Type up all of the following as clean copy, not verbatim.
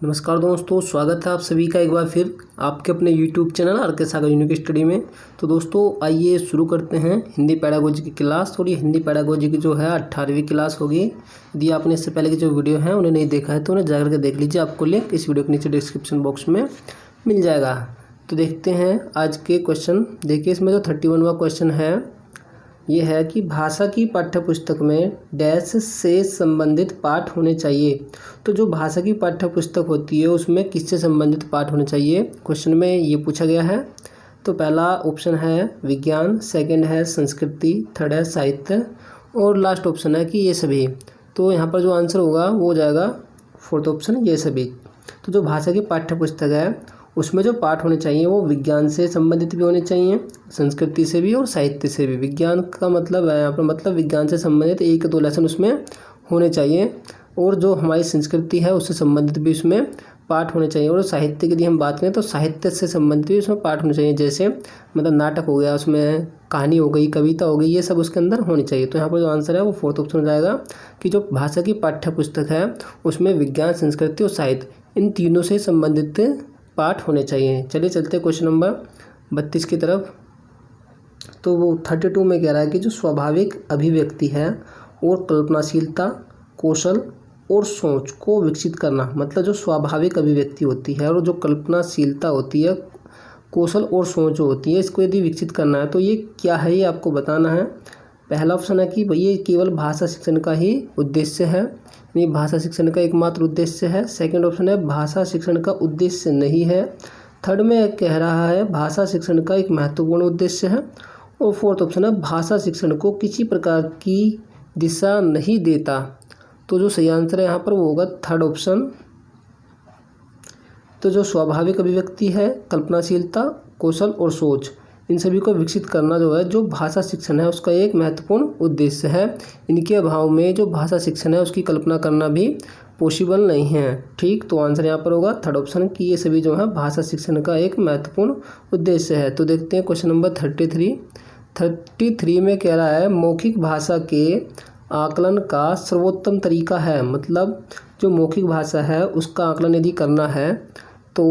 नमस्कार दोस्तों, स्वागत है आप सभी का एक बार फिर आपके अपने YouTube चैनल आर के सागर यूनिक स्टडी में। तो दोस्तों आइए शुरू करते हैं हिंदी पैडागोजी की क्लास। और ये हिंदी पैडागोजी की जो है 18वीं क्लास होगी। यदि आपने इससे पहले की जो वीडियो है उन्हें नहीं देखा है तो उन्हें जाकर के देख लीजिए, आपको लिंक इस वीडियो के नीचे डिस्क्रिप्शन बॉक्स में मिल जाएगा। तो देखते हैं आज के क्वेश्चन। देखिए इसमें जो 31वां क्वेश्चन है ये है कि भाषा की पाठ्यपुस्तक में डैश से संबंधित पाठ होने चाहिए। तो जो भाषा की पाठ्यपुस्तक होती है उसमें किससे संबंधित पाठ होने चाहिए, क्वेश्चन में ये पूछा गया है। तो पहला ऑप्शन है विज्ञान, सेकंड है संस्कृति, थर्ड है साहित्य और लास्ट ऑप्शन है कि ये सभी। तो यहाँ पर जो आंसर होगा वो हो जाएगा फोर्थ ऑप्शन, ये सभी। तो जो भाषा की पाठ्यपुस्तक है उसमें जो पाठ होने चाहिए वो विज्ञान से संबंधित भी होने चाहिए, संस्कृति से भी और साहित्य से भी। विज्ञान का मतलब है यहाँ पर मतलब विज्ञान से संबंधित 1 या 2 लेसन उसमें होने चाहिए। और जो हमारी संस्कृति है उससे संबंधित भी उसमें पाठ होने चाहिए। और साहित्य की यदि हम बात करें तो साहित्य से संबंधित भी उसमें पाठ होने चाहिए, जैसे मतलब नाटक हो गया, उसमें कहानी हो गई, कविता हो गई, ये सब उसके अंदर होनी चाहिए। तो यहाँ पर जो आंसर है वो फोर्थ ऑप्शन हो जाएगा कि जो भाषा की पाठ्यपुस्तक है उसमें विज्ञान, संस्कृति और साहित्य इन तीनों से संबंधित पाठ होने चाहिए। चलिए चलते क्वेश्चन नंबर 32 की तरफ। तो वो 32 में कह रहा है कि जो स्वाभाविक अभिव्यक्ति है और कल्पनाशीलता, कौशल और सोच को विकसित करना, मतलब जो स्वाभाविक अभिव्यक्ति होती है और जो कल्पनाशीलता होती है, कौशल और सोच जो होती है, इसको यदि विकसित करना है तो ये क्या है, ये आपको बताना है। पहला ऑप्शन है कि ये केवल भाषा शिक्षण का ही उद्देश्य है, यानी भाषा शिक्षण का एकमात्र उद्देश्य है। सेकंड ऑप्शन है भाषा शिक्षण का उद्देश्य नहीं है। थर्ड में कह रहा है भाषा शिक्षण का एक महत्वपूर्ण उद्देश्य है। और फोर्थ ऑप्शन है भाषा शिक्षण को किसी प्रकार की दिशा नहीं देता। तो जो सही आंसर है यहाँ पर वो होगा थर्ड ऑप्शन। तो जो स्वाभाविक अभिव्यक्ति है, कल्पनाशीलता, कौशल और सोच, इन सभी को विकसित करना जो है जो भाषा शिक्षण है उसका एक महत्वपूर्ण उद्देश्य है। इनके अभाव में जो भाषा शिक्षण है उसकी कल्पना करना भी पॉसिबल नहीं है। ठीक, तो आंसर यहाँ पर होगा थर्ड ऑप्शन कि ये सभी जो है भाषा शिक्षण का एक महत्वपूर्ण उद्देश्य है। तो देखते हैं क्वेश्चन नंबर 33 में कह रहा है मौखिक भाषा के आकलन का सर्वोत्तम तरीका है, मतलब जो मौखिक भाषा है उसका आकलन यदि करना है तो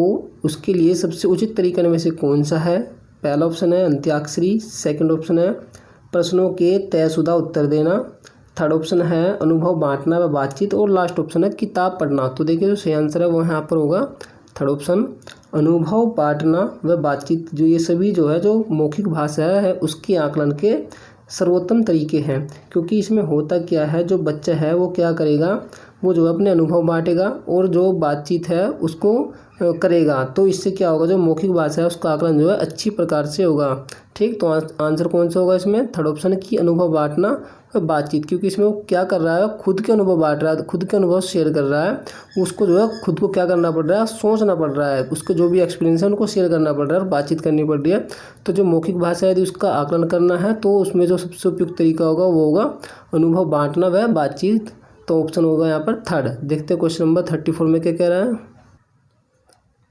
उसके लिए सबसे उचित तरीका में से कौन सा है। पहला ऑप्शन है अंत्याक्षरी, सेकंड ऑप्शन है प्रश्नों के तयशुदा उत्तर देना, थर्ड ऑप्शन है अनुभव बांटना व बातचीत और लास्ट ऑप्शन है किताब पढ़ना। तो देखिए जो सही आंसर है वो यहाँ पर होगा थर्ड ऑप्शन, अनुभव बांटना व बातचीत। जो ये सभी जो है जो मौखिक भाषा है उसके आकलन के सर्वोत्तम तरीके हैं। क्योंकि इसमें होता क्या है, जो बच्चा है वो क्या करेगा, वो जो अपने अनुभव बांटेगा और जो बातचीत है उसको करेगा। तो इससे क्या होगा, जो मौखिक भाषा है उसका आकलन जो है अच्छी प्रकार से होगा। ठीक, तो आंसर कौन सा होगा इसमें, थर्ड ऑप्शन की अनुभव बांटना और बातचीत। क्योंकि इसमें वो क्या कर रहा है, खुद के अनुभव बांट रहा है, खुद के अनुभव शेयर कर रहा है। उसको जो है खुद को क्या करना पड़ रहा है, सोचना पड़ रहा है, उसको जो भी एक्सपीरियंस है उनको शेयर करना पड़ रहा है और बातचीत करनी पड़ रही है। तो जो मौखिक भाषा यदि उसका आकलन करना है तो उसमें जो सबसे उपयुक्त तरीका होगा वो होगा अनुभव बांटना व बातचीत। तो ऑप्शन होगा यहाँ पर थर्ड। देखते हैं क्वेश्चन नंबर 34 में क्या कह रहा है।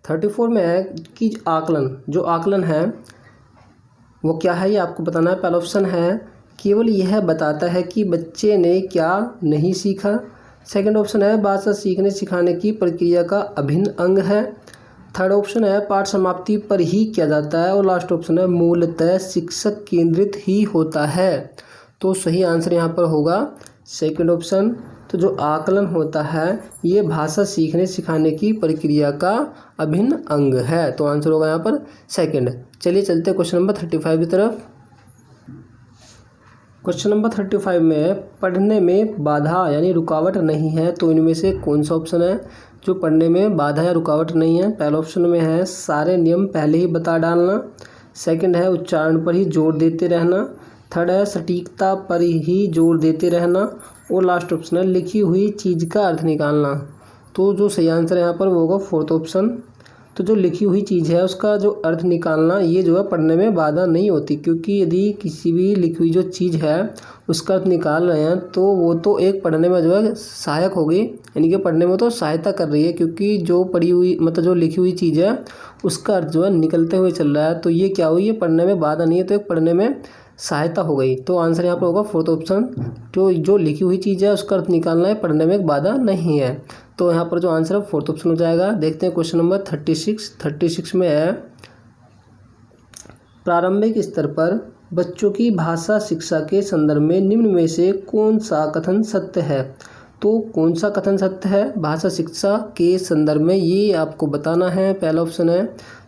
34 में है कि आकलन, जो आकलन है वो क्या है ये आपको बताना है। पहला ऑप्शन है केवल यह बताता है कि बच्चे ने क्या नहीं सीखा। सेकंड ऑप्शन है भाषा सीखने सिखाने की प्रक्रिया का अभिन्न अंग है। थर्ड ऑप्शन है पाठ समाप्ति पर ही किया जाता है। और लास्ट ऑप्शन है मूलतः शिक्षक केंद्रित ही होता है। तो सही आंसर यहाँ पर होगा सेकंड ऑप्शन। तो जो आकलन होता है ये भाषा सीखने सिखाने की प्रक्रिया का अभिन्न अंग है। तो आंसर होगा यहाँ पर सेकंड। चलिए चलते हैं क्वेश्चन नंबर 35 की तरफ। क्वेश्चन नंबर 35 में पढ़ने में बाधा यानी रुकावट नहीं है, तो इनमें से कौन सा ऑप्शन है जो पढ़ने में बाधा या रुकावट नहीं है। पहला ऑप्शन में है सारे नियम पहले ही बता डालना, सेकंड है उच्चारण पर ही जोर देते रहना, थर्ड है सटीकता पर ही जोर देते रहना और लास्ट ऑप्शन है लिखी हुई चीज़ का अर्थ निकालना। तो जो सही आंसर है यहाँ पर वो होगा फोर्थ ऑप्शन। तो जो लिखी हुई चीज़ है उसका जो अर्थ निकालना ये जो है पढ़ने में बाधा नहीं होती। क्योंकि यदि किसी भी लिखी हुई जो चीज़ है उसका अर्थ निकाल रहे हैं तो वो तो एक पढ़ने में जो है सहायक होगी, यानी कि पढ़ने में तो सहायता कर रही है। क्योंकि जो पढ़ी हुई मतलब जो लिखी हुई चीज़ है उसका अर्थ जो है निकलते हुए चल रहा है, तो ये क्या हुई, ये पढ़ने में बाधा नहीं है, तो एक पढ़ने में सहायता हो गई। तो आंसर यहाँ पर होगा फोर्थ ऑप्शन। तो जो लिखी हुई चीज़ है उसका अर्थ निकालना है, पढ़ने में एक बाधा नहीं है। तो यहाँ पर जो आंसर है फोर्थ ऑप्शन हो जाएगा। देखते हैं क्वेश्चन नंबर 36 में है, प्रारंभिक स्तर पर बच्चों की भाषा शिक्षा के संदर्भ में निम्न में से कौन सा कथन सत्य है। तो कौन सा कथन सत्य है भाषा शिक्षा के संदर्भ में, ये आपको बताना है। पहला ऑप्शन है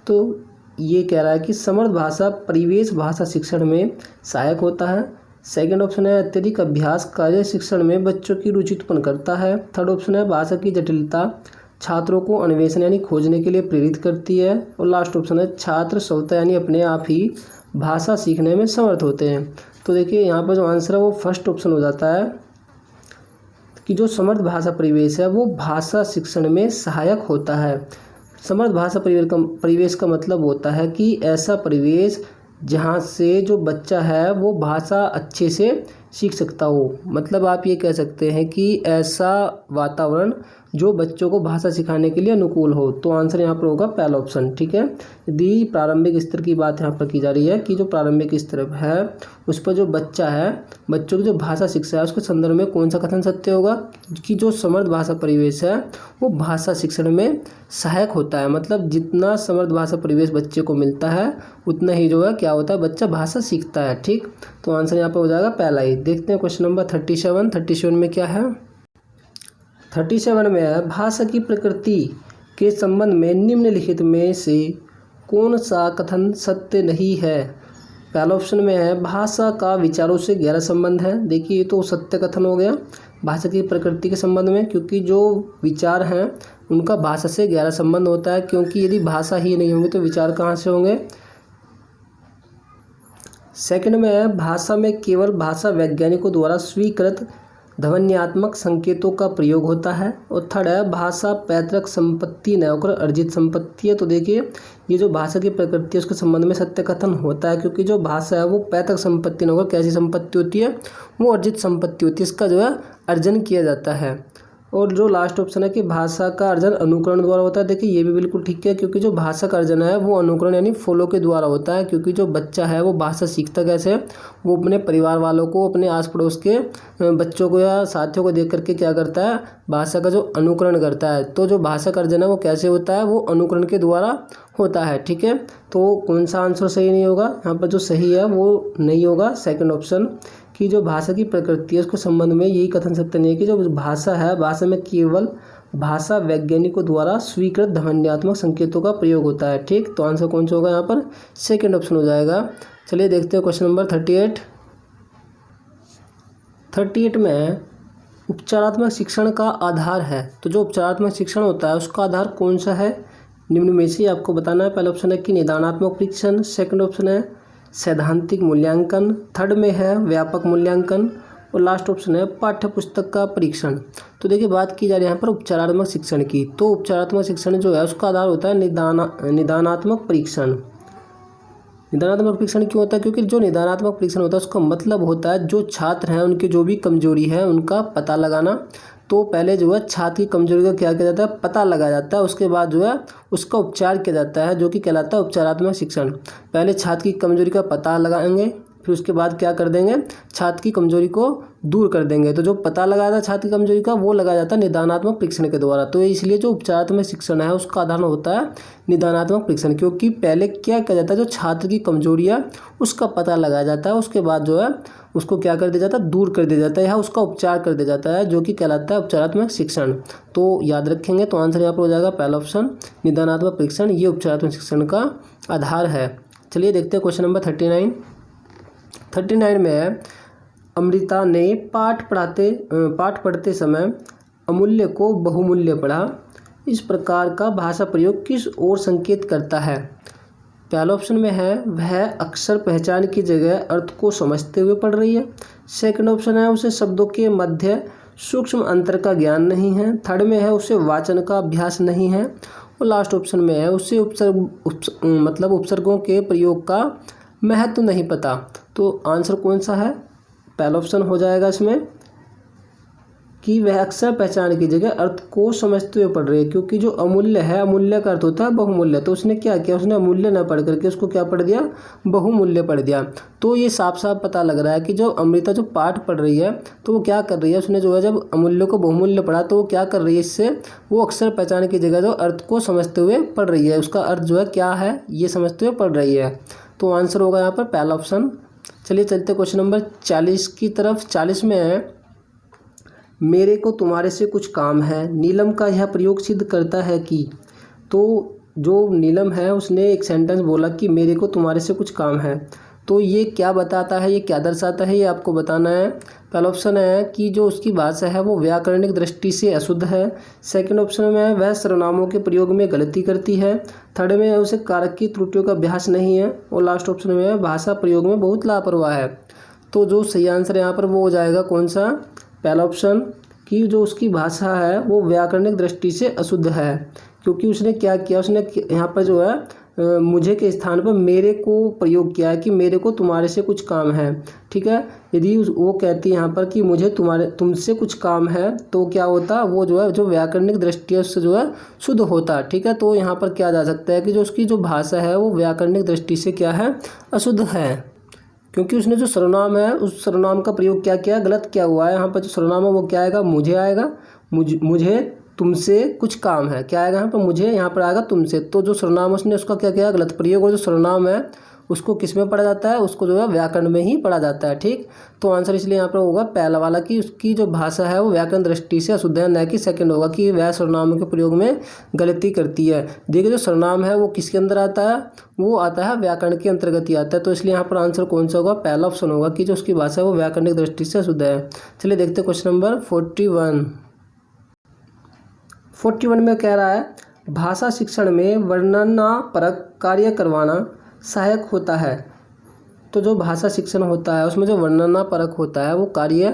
तो ये कह रहा है कि समर्थ भाषा परिवेश भाषा शिक्षण में सहायक होता है। सेकंड ऑप्शन है अत्यधिक अभ्यास कार्य शिक्षण में बच्चों की रुचि उत्पन्न करता है। थर्ड ऑप्शन है भाषा की जटिलता छात्रों को अन्वेषण यानी खोजने के लिए प्रेरित करती है। और लास्ट ऑप्शन है छात्र स्वतः यानी अपने आप ही भाषा सीखने में समर्थ होते हैं। तो देखिए यहाँ पर जो आंसर है वो फर्स्ट ऑप्शन हो जाता है कि जो समर्थ भाषा परिवेश है वो भाषा शिक्षण में सहायक होता है। समर्थ भाषा परिवेश का मतलब होता है कि ऐसा परिवेश जहाँ से जो बच्चा है वो भाषा अच्छे से सीख सकता हो। मतलब आप ये कह सकते हैं कि ऐसा वातावरण जो बच्चों को भाषा सिखाने के लिए अनुकूल हो। तो आंसर यहाँ पर होगा पहला ऑप्शन। ठीक है, यदि प्रारंभिक स्तर की बात यहाँ पर की जा रही है कि जो प्रारंभिक स्तर है उस पर जो बच्चा है, बच्चों की जो भाषा शिक्षा है उसके संदर्भ में कौन सा कथन सत्य होगा कि जो समर्थ भाषा परिवेश है वो भाषा शिक्षण में सहायक होता है। मतलब जितना समर्थ भाषा परिवेश बच्चे को मिलता है उतना ही जो है क्या होता है, बच्चा भाषा सीखता है। ठीक, तो आंसर यहाँ पर हो जाएगा पहला ही। देखते हैं क्वेश्चन नंबर 37 में क्या है। 37 में है, भाषा की प्रकृति के संबंध में निम्नलिखित में से कौन सा कथन सत्य नहीं है। पहला ऑप्शन में है भाषा का विचारों से गहरा संबंध है। देखिए ये तो सत्य कथन हो गया भाषा की प्रकृति के संबंध में, क्योंकि जो विचार हैं उनका भाषा से गहरा संबंध होता है। क्योंकि यदि भाषा ही नहीं होंगे तो विचार कहाँ से होंगे। सेकंड में है भाषा में केवल भाषा वैज्ञानिकों द्वारा स्वीकृत ध्वन्यात्मक संकेतों का प्रयोग होता है। और थर्ड है भाषा पैतृक संपत्ति न होकर अर्जित संपत्ति है। तो देखिए ये जो भाषा की प्रकृति है उसके संबंध में सत्य कथन होता है, क्योंकि जो भाषा है वो पैतृक संपत्ति न होकर कैसी संपत्ति होती है, वो अर्जित संपत्ति होती है, इसका जो है अर्जन किया जाता है। और जो लास्ट ऑप्शन है कि भाषा का अर्जन अनुकरण द्वारा होता है। देखिए ये भी बिल्कुल ठीक है, क्योंकि जो भाषा का अर्जन है वो अनुकरण यानी फॉलो के द्वारा होता है। क्योंकि जो बच्चा है वो भाषा सीखता कैसे है, वो अपने परिवार वालों को, अपने आस पड़ोस के बच्चों को या साथियों को देख करके क्या करता है, भाषा का जो अनुकरण करता है। तो जो भाषा का अर्जन है वो कैसे होता है, वो अनुकरण के द्वारा होता है। ठीक है, तो कौन सा आंसर सही नहीं होगा यहाँ पर, जो सही है वो नहीं होगा सेकंड ऑप्शन कि जो भाषा की प्रकृति है उसके संबंध में यही कथन सत्य नहीं है कि जो भाषा है भाषा में केवल भाषा वैज्ञानिकों द्वारा स्वीकृत ध्वन्यात्मक संकेतों का प्रयोग होता है। ठीक, तो आंसर कौन सा होगा यहाँ पर, सेकंड ऑप्शन हो जाएगा। चलिए देखते हैं क्वेश्चन नंबर 38 में उपचारात्मक शिक्षण का आधार है। तो जो उपचारात्मक शिक्षण होता है उसका आधार कौन सा है, निम्न में से आपको बताना है। पहला ऑप्शन है कि निदानात्मक परीक्षण, सेकंड ऑप्शन है सैद्धांतिक मूल्यांकन, थर्ड में है व्यापक मूल्यांकन और लास्ट ऑप्शन है पाठ्य पुस्तक का परीक्षण। तो देखिए बात की जा रही है यहाँ पर उपचारात्मक शिक्षण की। तो उपचारात्मक शिक्षण जो है उसका आधार होता है निदानात्मक परीक्षण। निदानात्मक परीक्षण क्यों होता है, क्योंकि जो निदानात्मक परीक्षण होता है उसका मतलब होता है जो छात्र हैं उनकी जो भी कमजोरी है उनका पता लगाना। तो पहले जो है छात्र की कमजोरी का क्या किया जाता है, पता लगाया जाता है, उसके बाद जो है उसका उपचार किया जाता है, जो कि कहलाता है उपचारात्मक शिक्षण। पहले छात्र की कमजोरी का पता लगाएंगे, फिर उसके बाद क्या कर देंगे, छात्र की कमजोरी को दूर कर देंगे। तो जो पता लगाया था छात्र की कमजोरी का वो लगाया जाता है निदानात्मक परीक्षण के द्वारा। तो इसलिए जो उपचारात्मक शिक्षण है उसका आधार होता है निदानात्मक परीक्षण, क्योंकि पहले क्या किया जाता है, जो छात्र की कमजोरी है उसका पता लगाया जाता है, उसके बाद जो है उसको क्या कर दिया जाता है, दूर कर दिया जाता है या उसका उपचार कर दिया जाता है, जो कि कहलाता है उपचारात्मक शिक्षण। तो याद रखेंगे, तो आंसर यहाँ पर हो जाएगा पहला ऑप्शन निदानात्मक परीक्षण, ये उपचारात्मक शिक्षण का आधार है। चलिए देखते हैं क्वेश्चन नंबर 39 में है, अमृता ने पाठ पढ़ते समय अमूल्य को बहुमूल्य पढ़ा। इस प्रकार का भाषा प्रयोग किस ओर संकेत करता है। पहला ऑप्शन में है वह अक्षर पहचान की जगह अर्थ को समझते हुए पढ़ रही है। सेकंड ऑप्शन है उसे शब्दों के मध्य सूक्ष्म अंतर का ज्ञान नहीं है। थर्ड में है उसे वाचन का अभ्यास नहीं है और लास्ट ऑप्शन में है उसे उपसर्गों के प्रयोग का महत्व नहीं पता। तो आंसर कौन सा है, पहला ऑप्शन हो जाएगा इसमें कि वह अक्षर पहचान की जगह अर्थ को समझते हुए पढ़ रही है, क्योंकि जो अमूल्य है, अमूल्य का अर्थ होता है बहुमूल्य, तो उसने क्या किया, उसने अमूल्य ना पढ़ करके उसको क्या पढ़ दिया, बहुमूल्य पढ़ दिया। तो ये साफ साफ पता लग रहा है कि जो अमृता जो पाठ पढ़ रही है तो वो क्या कर रही है, उसने जो है जब अमूल्य को बहुमूल्य पढ़ा तो वो क्या कर रही है, इससे वो अक्षर पहचान की जगह जो अर्थ को समझते हुए पढ़ रही है, उसका अर्थ जो है क्या है ये समझते हुए पढ़ रही है। तो आंसर होगा यहाँ पर पहला ऑप्शन। चलिए चलते क्वेश्चन नंबर 40 की तरफ। 40 में है, मेरे को तुम्हारे से कुछ काम है। नीलम का यह प्रयोग सिद्ध करता है कि, तो जो नीलम है उसने एक सेंटेंस बोला कि मेरे को तुम्हारे से कुछ काम है, तो ये क्या बताता है, ये क्या दर्शाता है, ये आपको बताना है। पहला ऑप्शन है कि जो उसकी भाषा है वो व्याकरणिक दृष्टि से अशुद्ध है। सेकंड ऑप्शन में वह सर्वनामों के प्रयोग में गलती करती है। थर्ड में है उसे कारक की त्रुटियों का अभ्यास नहीं है। और लास्ट ऑप्शन में है भाषा प्रयोग में बहुत लापरवाह है। तो जो सही आंसर यहाँ पर वो हो जाएगा कौन सा, पहला ऑप्शन, कि जो उसकी भाषा है वो व्याकरणिक दृष्टि से अशुद्ध है, क्योंकि उसने क्या किया, उसने यहाँ पर जो है मुझे के स्थान पर मेरे को प्रयोग किया है कि मेरे को तुम्हारे से कुछ काम है। ठीक है, यदि वो कहती है यहाँ पर कि मुझे तुमसे कुछ काम है, तो क्या होता, वो जो है जो व्याकरणिक दृष्टि है उससे जो है शुद्ध होता। ठीक है, तो यहाँ पर क्या जा सकता है कि जो उसकी जो भाषा है वो व्याकरणिक दृष्टि से क्या है, अशुद्ध है, क्योंकि उसने जो सर्वनाम है उस सर्वनाम का प्रयोग क्या किया, गलत क्या हुआ है। यहाँ पर जो सर्वनाम है वो क्या आएगा, मुझे आएगा, मुझे तुमसे कुछ काम है, क्या आएगा यहाँ पर, मुझे, यहाँ पर आएगा तुमसे। तो जो सर्वनाम उसने उसका क्या किया, गलत प्रयोग। और जो सर्वनाम है उसको किस में पढ़ा जाता है, उसको जो है व्याकरण में ही पढ़ा जाता है। ठीक, तो आंसर इसलिए यहाँ पर होगा पहला वाला कि उसकी जो भाषा है वो व्याकरण दृष्टि से अशुद्ध है, न कि सेकंड होगा कि वह सर्वनाम के प्रयोग में गलती करती है। देखिए जो सर्वनाम है वो किसके अंदर आता है, वो आता है व्याकरण के अंतर्गत ही आता है। तो इसलिए यहाँ पर आंसर कौन सा होगा, पहला ऑप्शन होगा कि जो उसकी भाषा है वो व्याकरणिक दृष्टि से अशुद्ध है। चलिए देखते हैं क्वेश्चन नंबर 41 में कह रहा है, भाषा शिक्षण में वर्णनापरक कार्य करवाना सहायक होता है। तो जो भाषा शिक्षण होता है उसमें जो वर्णनापरक होता है वो कार्य,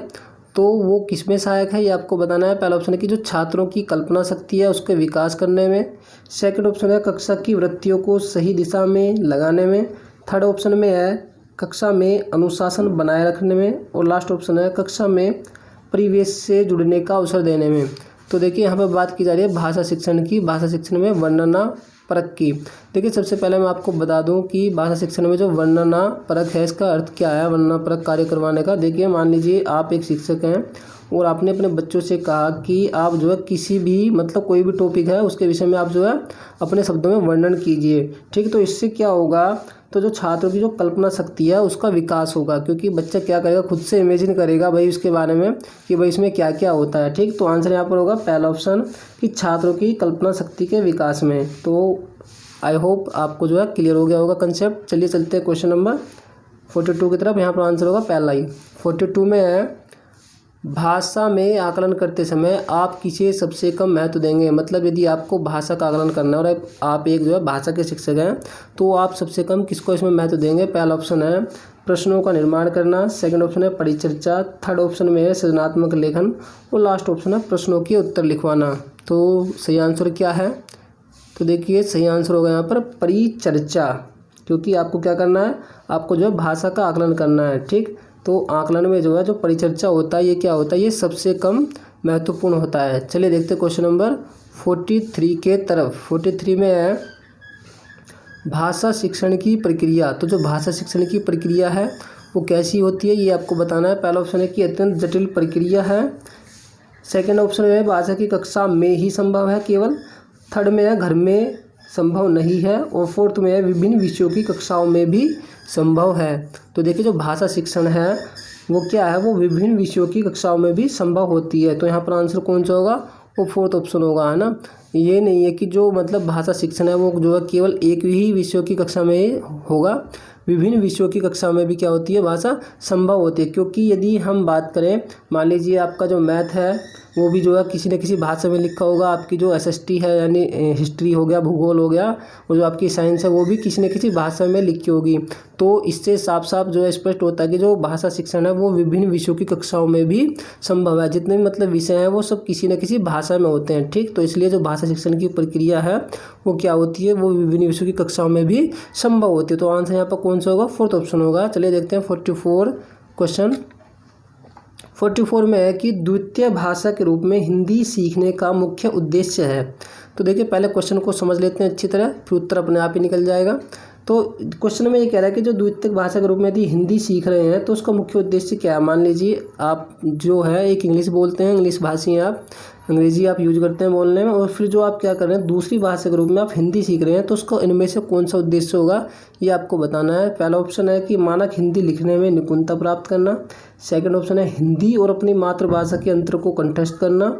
तो वो किस में सहायक है ये आपको बताना है। पहला ऑप्शन है कि जो छात्रों की कल्पना शक्ति है उसके विकास करने में। सेकंड ऑप्शन है कक्षा की वृत्तियों को सही दिशा में लगाने में। थर्ड ऑप्शन में है कक्षा में अनुशासन बनाए रखने में। और लास्ट ऑप्शन है कक्षा में परिवेश से जुड़ने का अवसर देने में। तो देखिए यहाँ पर बात की जा रही है भाषा शिक्षण की, भाषा शिक्षण में वर्णनापरक की। देखिए सबसे पहले मैं आपको बता दूं कि भाषा शिक्षण में जो वर्णनापरक है इसका अर्थ क्या है, वर्णनापरक कार्य करवाने का। देखिए मान लीजिए आप एक शिक्षक हैं और आपने अपने बच्चों से कहा कि आप जो है किसी भी मतलब कोई भी टॉपिक है उसके विषय में आप जो है अपने शब्दों में वर्णन कीजिए। ठीक, तो इससे क्या होगा, तो जो छात्रों की जो कल्पना शक्ति है उसका विकास होगा, क्योंकि बच्चा क्या करेगा, खुद से इमेजिन करेगा भाई उसके बारे में कि भाई इसमें क्या क्या होता है। ठीक, तो आंसर यहाँ पर होगा पहला ऑप्शन कि छात्रों की कल्पना शक्ति के विकास में। तो आई होप आपको जो है क्लियर हो गया होगा कंसेप्ट। चलिए चलते हैं क्वेश्चन नंबर 42 की तरफ। यहाँ पर आंसर होगा पहला ही। 42 में है, भाषा में आकलन करते समय आप किसे सबसे कम महत्व देंगे। मतलब यदि आपको भाषा का आकलन करना है और आप एक जो है भाषा के शिक्षक हैं तो आप सबसे कम किसको इसमें महत्व देंगे। पहला ऑप्शन है प्रश्नों का निर्माण करना। सेकंड ऑप्शन है परिचर्चा। थर्ड ऑप्शन में है सृजनात्मक लेखन। और लास्ट ऑप्शन है प्रश्नों के उत्तर लिखवाना। तो सही आंसर क्या है, तो देखिए सही आंसर होगा यहाँ पर परिचर्चा, क्योंकि आपको क्या करना है, आपको जो है भाषा का आकलन करना है। ठीक, तो आकलन में जो है जो परिचर्चा होता है ये क्या होता है, ये सबसे कम महत्वपूर्ण होता है। चलिए देखते हैं क्वेश्चन नंबर 43 के तरफ। 43 में है भाषा शिक्षण की प्रक्रिया। तो जो भाषा शिक्षण की प्रक्रिया है वो कैसी होती है ये आपको बताना है। पहला ऑप्शन है कि अत्यंत जटिल प्रक्रिया है। सेकंड ऑप्शन में है भाषा की कक्षा में ही संभव है केवल। थर्ड में है घर में संभव नहीं है। और फोर्थ में है विभिन्न विषयों की कक्षाओं में भी संभव है। तो देखिए जो भाषा शिक्षण है वो क्या है, वो विभिन्न विषयों की कक्षाओं में भी संभव होती है। तो यहाँ पर आंसर कौन सा होगा, वो फोर्थ ऑप्शन होगा, है ना। ये नहीं है कि जो मतलब भाषा शिक्षण है वो जो है केवल एक ही विषयों की कक्षा में होगा, विभिन्न विषयों की कक्षा में भी क्या होती है, भाषा संभव होती है। क्योंकि यदि हम बात करें, मान लीजिए आपका जो मैथ है वो भी जो है किसी न किसी भाषा में लिखा होगा। आपकी जो एसएसटी है यानी हिस्ट्री हो गया, भूगोल हो गया, और जो आपकी साइंस है वो भी किसी न किसी भाषा में लिखी होगी। तो इससे साफ साफ जो है स्पष्ट होता है कि जो भाषा शिक्षण है वो विभिन्न विषयों की कक्षाओं में भी संभव है। जितने भी मतलब विषय हैं वो सब किसी न किसी भाषा में होते हैं। ठीक, तो इसलिए जो भाषा शिक्षण की प्रक्रिया है वो क्या होती है, वो विभिन्न विषयों की कक्षाओं में भी संभव होती है। तो आंसर यहाँ पर कौन सा होगा, फोर्थ ऑप्शन होगा। चलिए देखते हैं 44 क्वेश्चन 44 में है कि द्वितीय भाषा के रूप में हिंदी सीखने का मुख्य उद्देश्य है। तो देखिए पहले क्वेश्चन को समझ लेते हैं अच्छी तरह, फिर उत्तर अपने आप ही निकल जाएगा। तो क्वेश्चन में ये कह रहा है कि जो द्वितीय भाषा के रूप में यदि हिंदी सीख रहे हैं तो उसका मुख्य उद्देश्य क्या है। मान लीजिए आप जो है एक इंग्लिश बोलते हैं, इंग्लिश भाषी हैं आप, अंग्रेजी आप यूज करते हैं बोलने में, और फिर जो आप क्या कर रहे हैं दूसरी भाषा के रूप में आप हिंदी सीख रहे हैं, तो उसको इनमें से कौन सा उद्देश्य होगा ये आपको बताना है। पहला ऑप्शन है कि मानक हिंदी लिखने में निपुणता प्राप्त करना। सेकंड ऑप्शन है हिंदी और अपनी मातृभाषा के अंतर को कंठस्थ करना।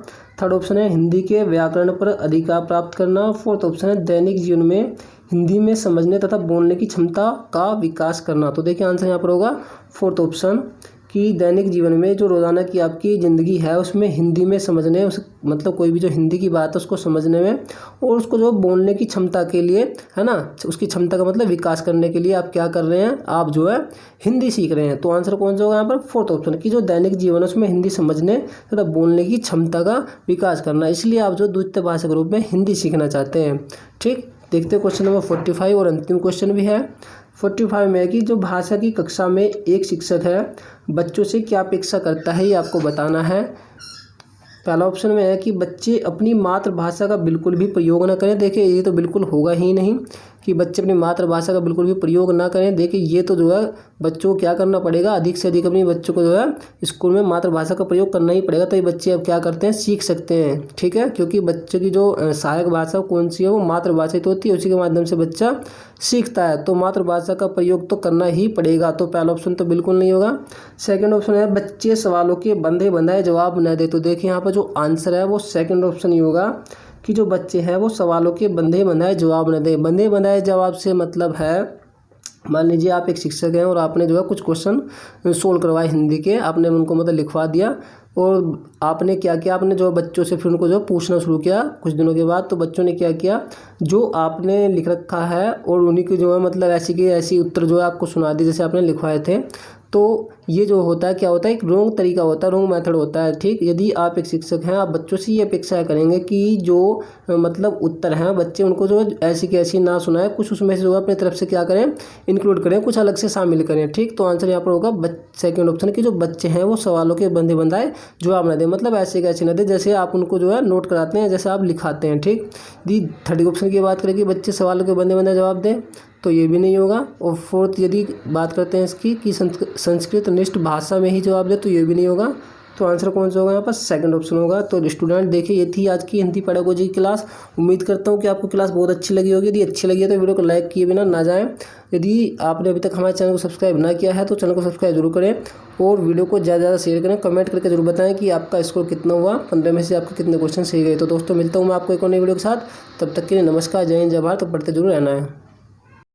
थर्ड ऑप्शन है हिंदी के व्याकरण पर अधिकार प्राप्त करना। फोर्थ ऑप्शन है दैनिक जीवन में हिंदी में समझने तथा बोलने की क्षमता का विकास करना। तो देखिए आंसर यहाँ पर होगा फोर्थ ऑप्शन, कि दैनिक जीवन में जो रोज़ाना की आपकी ज़िंदगी है उसमें हिंदी में समझने, उस मतलब कोई भी जो हिंदी की बात है उसको समझने में और उसको जो बोलने की क्षमता के लिए है ना, उसकी क्षमता का मतलब विकास करने के लिए आप क्या कर रहे हैं, आप जो है हिंदी सीख रहे हैं। तो आंसर कौन सा होगा यहाँ पर, फोर्थ ऑप्शन, की जो दैनिक जीवन है उसमें हिंदी समझने तथा बोलने की क्षमता का विकास करना। इसलिए आप जो द्वितीय भाषा के रूप में हिंदी सीखना चाहते हैं। ठीक, देखते हैं क्वेश्चन नंबर 45 और अंतिम क्वेश्चन भी है। 45 में है कि जो भाषा की कक्षा में एक शिक्षक है बच्चों से क्या अपेक्षा करता है ये आपको बताना है। पहला ऑप्शन में है कि बच्चे अपनी मातृभाषा का बिल्कुल भी प्रयोग ना करें। देखिए ये तो बिल्कुल होगा ही नहीं कि बच्चे अपनी मातृभाषा का बिल्कुल भी प्रयोग ना करें। देखिए ये तो जो है बच्चों को क्या करना पड़ेगा, अधिक से अधिक अपने बच्चों को जो है स्कूल में मातृभाषा का प्रयोग करना ही पड़ेगा, तो ये बच्चे अब क्या करते हैं, सीख सकते हैं। ठीक है, क्योंकि बच्चे की जो सहायक भाषा कौन सी है वो मातृभाषा ही तो होती है, उसी के माध्यम से बच्चा सीखता है, तो मातृभाषा का प्रयोग तो करना ही पड़ेगा। तो पहला ऑप्शन तो बिल्कुल नहीं होगा। सेकंड ऑप्शन है बच्चे सवालों के बंधे बंधाए जवाब न दे। तो देखिए यहाँ पर जो आंसर है वो सेकंड ऑप्शन ही होगा कि जो बच्चे हैं वो सवालों के बंधे बंधाए जवाब न दें। बंधे बंधाए जवाब से मतलब है, मान लीजिए आप एक शिक्षक हैं और आपने जो है कुछ क्वेश्चन सोल्व करवाए हिंदी के, आपने उनको मतलब लिखवा दिया और आपने क्या किया, आपने जो बच्चों से फिर उनको जो पूछना शुरू किया कुछ दिनों के बाद, तो बच्चों ने क्या किया, जो आपने लिख रखा है और उन्हीं के जो है मतलब ऐसी की ऐसी उत्तर जो है आपको सुना दी जैसे आपने लिखवाए थे। तो ये जो होता है क्या होता है, एक रॉन्ग तरीका होता है, रॉन्ग मेथड होता है। ठीक, यदि आप एक शिक्षक हैं आप बच्चों से ये अपेक्षा करेंगे कि जो मतलब उत्तर हैं बच्चे उनको जो ऐसी की ऐसी ना सुनाए, कुछ उसमें से जो अपनी तरफ से क्या करें, इंक्लूड करें, कुछ अलग से शामिल करें। ठीक, तो आंसर यहाँ पर होगा सेकंड ऑप्शन की जो बच्चे हैं वो सवालों के बंधे बंधाए जवाब ना दें, मतलब ऐसे कैसे ना दें जैसे आप उनको जो है नोट कराते हैं, जैसे आप लिखाते हैं। ठीक, यदि थर्ड ऑप्शन की बात करें कि बच्चे सवालों के बंधे बंधाए जवाब दें, तो ये भी नहीं होगा। और फोर्थ यदि बात करते हैं इसकी कि संस्कृत निष्ठ भाषा में ही जवाब दे, तो ये भी नहीं होगा। तो आंसर कौन सा होगा यहाँ पर, सेकंड ऑप्शन होगा। तो स्टूडेंट देखिए ये थी आज की हिंदी पेडागोजी की क्लास। उम्मीद करता हूँ कि आपको क्लास बहुत अच्छी लगी होगी। यदि अच्छी लगी है तो वीडियो को लाइक किए बिना ना जाएं। यदि आपने अभी तक हमारे चैनल को सब्सक्राइब ना किया है तो चैनल को सब्सक्राइब जरूर करें और वीडियो को ज़्यादा से ज़्यादा शेयर करें। कमेंट करके जरूर बताएं कि आपका स्कोर कितना हुआ, 15 में से आपके कितने क्वेश्चन सही गए। तो दोस्तों मिलता हूँ मैं आपको एक और नई वीडियो के साथ, तब तक के लिए नमस्कार, जय हिंद, जय भारत। तो पढ़ते जरूर रहना है।